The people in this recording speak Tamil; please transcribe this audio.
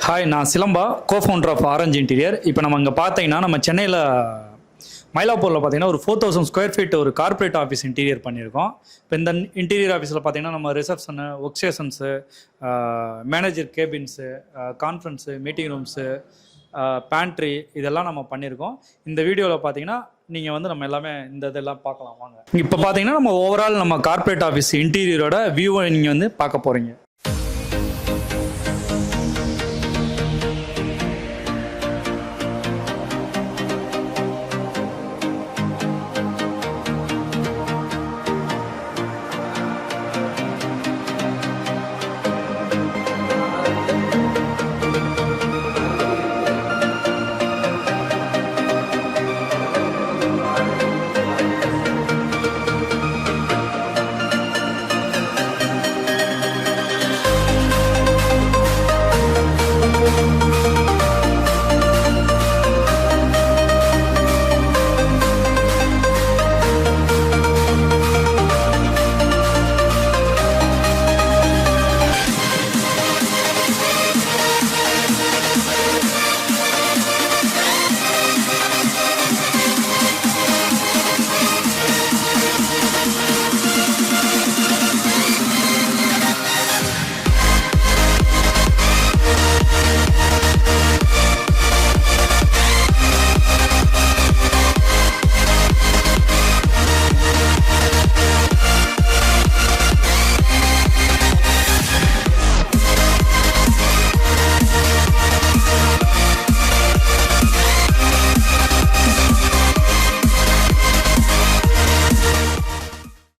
ஹாய், நான் சிலம்பா, கோ-ஃபவுண்டர் ஆஃப் ஆரஞ்ச் இன்டீரியர். இப்போ நம்ம இங்கே பார்த்தீங்கன்னா நம்ம சென்னையில் மயிலாப்பூரில் பார்த்தீங்கன்னா ஒரு 4000 ஸ்கொயர் ஃபீட் ஒரு கார்ப்பரேட் ஆஃபீஸ் இன்டீரியர் பண்ணியிருக்கோம். இப்போ இந்த இன்டீரியர் ஆஃபீஸில் பார்த்தீங்கன்னா நம்ம reception, work stations, manager cabins, conference, meeting rooms, pantry இதெல்லாம் நம்ம பண்ணியிருக்கோம். இந்த வீடியோவில் பார்த்தீங்கன்னா நீங்கள் வந்து நம்ம எல்லாமே இந்த இதெல்லாம் பார்க்கலாம் வாங்க. இப்போ பார்த்தீங்கன்னா நம்ம ஓவரால் நம்ம கார்ப்பரேட் ஆஃபீஸ் இன்டீரியரோட வியூவை நீங்கள் வந்து பார்க்க போகிறீங்க.